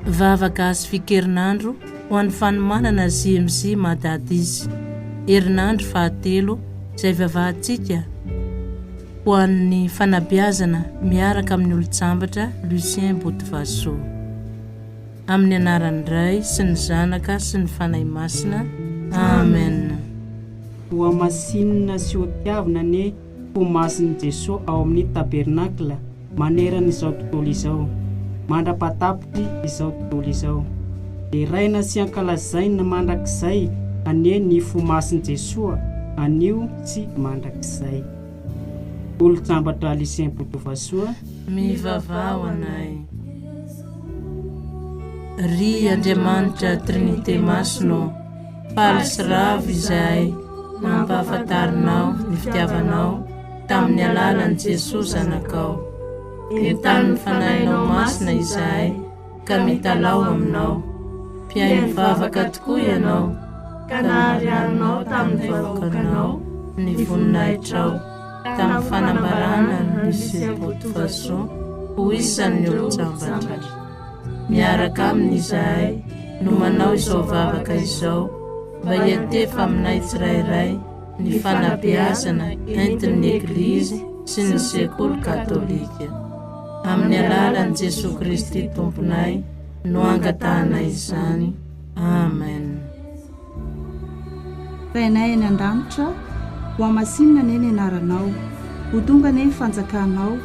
Vavaka Herinandro ho an'ny fanomanana JMJ madady izy. Herinandro fahatelo izay vavahantsika ho an'ny fanabeazana miaraka amin'ny Olontsambatra Lucien Botovasoa. Amin'ny anaran'ny Ray sy ny Zanaka sy ny Fanahy Masina. Amen. Hohamasinina sy hotiavina anie Fo Masin'i Jesoa ao amin'ny Tabernakla manerana izao tontolo izao, mandra-pahatapitr'izao tontolo izao. Deraina sy ankalaizana mandrakizay anie ny Fo Masin'i Jesoa, anio sy mandrakizay. Olontsambatra Lucien Botovasoa, mivavaha ho anay. Ry Andriamanitra Trinite Masina, faly sy ravo izay mampahafatarinao ny fitiavanao tamin'ny alalan'i Jesoa Zanakao. Entanin'ny Fanahinao Masina izay ka mitalao aminao. Mpiay mivavaka tokoa ianao, ka naharianao tamin'ny vavakanao ny voninahitrao tamin'ny fanambarana Lucien Botovasoa ho isan'ireo Olontsambatra. Miaraka aminy izahay no manao izao vavaka izao mba hiatefa aminay tsirairay ny fanabeazana entin'ny Eglizy sy ny Sekoly Katolika. Amin'ny alalan'i Jesoa Kristy Tomponay no angatahanay izany. Amen. Rainay eny an-danitra, Hohamasinina anie ny anaranao, ho tonga anie ny fanjakanao,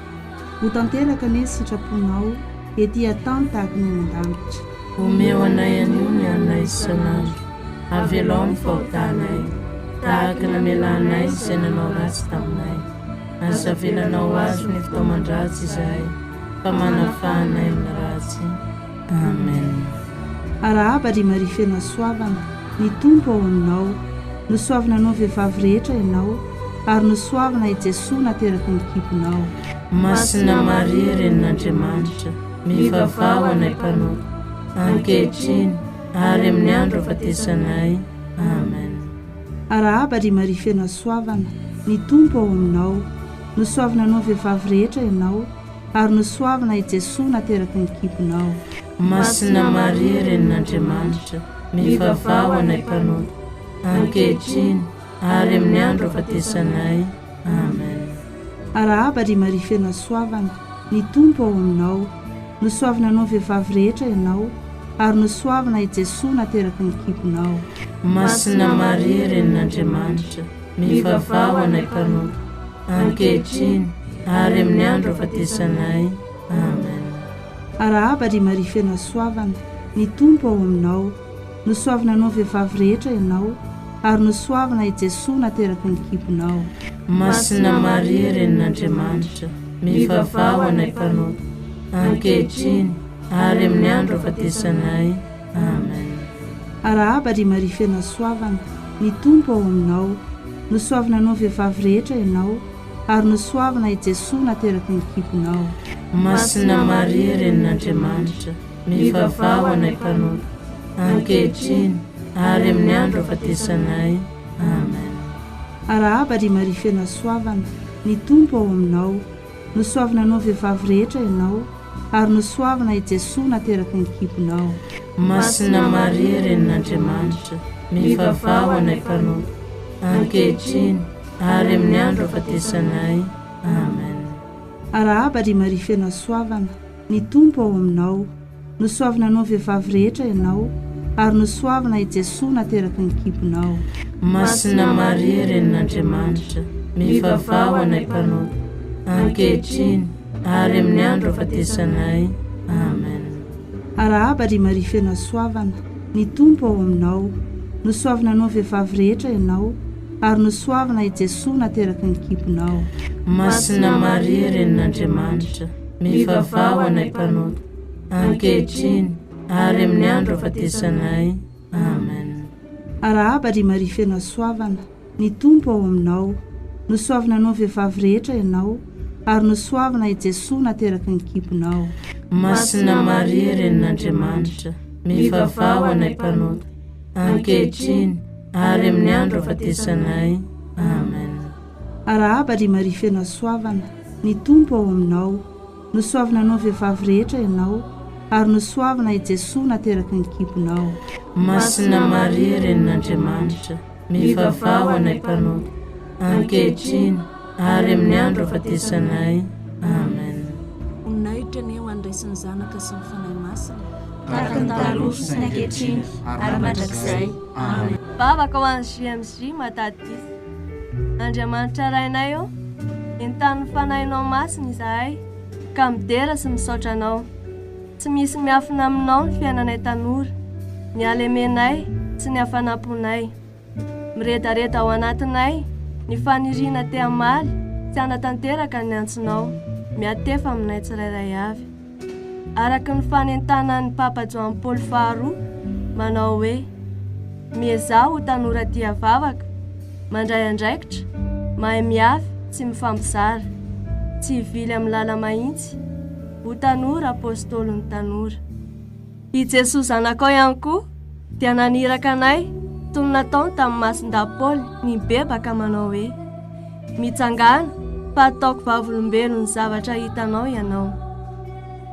ho tanteraka anie ny sitraponao, ety atany tahaka ny eny an-danitra. Omeo anay anio ny anay isan'andro, avelao amin'ny fahotanay, tahaka namelanay izay nanao ratsy taminay. Aza avelanao azy ny fitaoman-dratsy izahay, fa manafahanay amin'ny ratsy. Amen. Arahaba ry Maria fena soavana, ny tompo ao aminao, nosoavina anao vehivavy rehetra ianao, ary nosoavina i Jesoa nateraky ny kiponao. Masina Maria Herinandriamanitra, mivavaha ho anay mpanota, ankehitriny ary amin'ny andro afatesanay. Amen. Arahaba ry Maria fena soavana, ny tompo ao aminao, nosoavina anao vehivavy rehetra ianao, ary nosoavina i Jesoa nateraky ny kiponao. Masina Maria Herinandriamanitra, mivavaha ho anay mpanota, ankehitriny ary amin'ny andro afatesanay. Amen. Arahaba ry Maria fena soavana, ny tompo ao aminao, nosoavina anao vehivavy rehetra ianao, ary nosoavina i Jesoa nateraky ny kiponao. Masina Maria Herinandriamanitra, mivavaha ho anay mpanota, ankehitriny ary amin'ny andro afatesanay. Amen. Arahaba ry Maria fena soavana, ny tompo ao aminao, nosoavina anao vehivavy rehetra ianao, ary nosoavina i Jesoa nateraky ny kiponao. Masina Maria Herinandriamanitra, mivavaha ho anay mpanota, ankehitriny ary amin'ny andro afatesanay. Amen. Arahaba ry Maria fena soavana, ny tompo ao aminao, nosoavina anao vehivavy rehetra ianao, ary nosoavina i Jesoa nateraky ny kiponao. Masina Maria Herinandriamanitra, mivavaha ho anay mpanota, ankehitriny ary amin'ny andro afatesanay. Amen. Arahaba ry Maria fena soavana, ny tompo ao aminao, nosoavina anao vehivavy rehetra ianao, ary nosoavina i Jesoa nateraky ny kiponao. Masina Maria Herinandriamanitra, mivavaha ho anay mpanota, ankehitriny ary amin'ny andro afatesanay. Amen. Arahaba ry Maria fena soavana, ny tompo ao aminao, nosoavina anao vehivavy rehetra ianao, ary nosoavina i Jesoa nateraky ny kiponao. Masina Maria Herinandriamanitra, mivavaha ho anay mpanota, ankehitriny ary amin'ny andro afatesanay. Amen. Arahaba ry Maria fena soavana, ny tompo ao aminao, nosoavina anao vehivavy rehetra ianao, ary nosoavina i Jesoa nateraky ny kiponao. Masina Maria Herinandriamanitra, mivavaha ho anay mpanota, ankehitriny ary amin'ny andro afatesanay. Amen. Arahaba ry Maria fena soavana, ny tompo ao aminao, nosoavina anao vehivavy rehetra ianao, ary nosoavina i Jesoa nateraky ny kiponao. Masina Maria Herinandriamanitra, mivavaha ho anay mpanota, ankehitriny ary amin'ny andro afatesanay. Amen. Arahaba ry Maria fena soavana, ny tompo ao aminao, nosoavina anao vehivavy rehetra ianao, ary nosoavana i Jesoa nateraky ny kiponao. Masina Maria Renin'Andriamanitra, mivavaha ho anay mpanoto, ankehitriny ary amin'ny andro afatesanay. Amen. Oninahitra ny eo andraisin'ny zanaka sy ny fanahy masina, tahaka ny taloha sy ny ankehitriny ary mandrakizay. Amen. Vavaka ho an'ny JMJ matadisy. Andriamanitra rainay eo, Entanin'ny Fanahinao Masina izahay, ka midera sy misaotra anao. Tsy misy miafina aminao ny fiainanay tanora, ny alemenay sy ny hafanamponay. Miredareda ao anatinay ny faniriana te amaly sy anatanteraka ny antsonao, miatefa aminay tsirairay avy. Araky ny fanentanan'ny Papa Joan Paul faharoa manao hoe: miezaho ho tanora tia vavaka, mandray andraikitra, mahay miafy tsy mifampizara, tsy hivily amin'ny lala mahitsy, ho tanora apôstôly ny tanora. I Jesoa Zanakao ihany koa dia naniraka anay toy ny nataony tamin'ny masin-dapoly ny bebaka manao hoe: mitsangana fa ataoko vavolombelo ny zavatra hitanao ianao.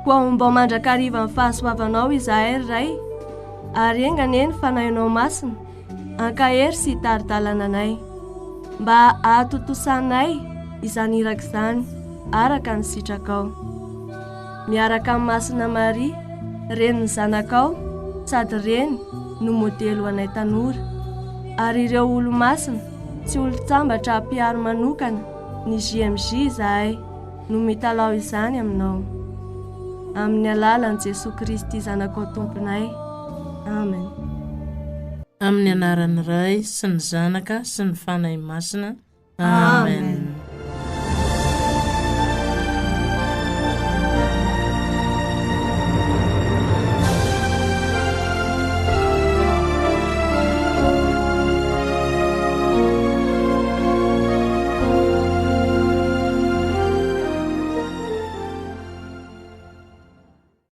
Koa mba mandrakariva ny fahasoavanao izahay ray, ary engane ny fanahinao masina, ankahery sy hitaridalana anay, mba ahatotosanay izany iraka izany araka ny sitrakao. Miaraka amin'ny Masina Maria, renin'ny zanakao, sady reny no modely ho anay tanora, ary ireo olo masina sy olontsambatra mpiaro manokana ny JMJ izahay no mitalao izany aminao. Amin'ny alalan'i Jesoa Kristy Zanakao Tomponay. Amen. Amin'ny anaran'ny Ray sy ny Zanaka sy ny Fanahy Masina. Amen.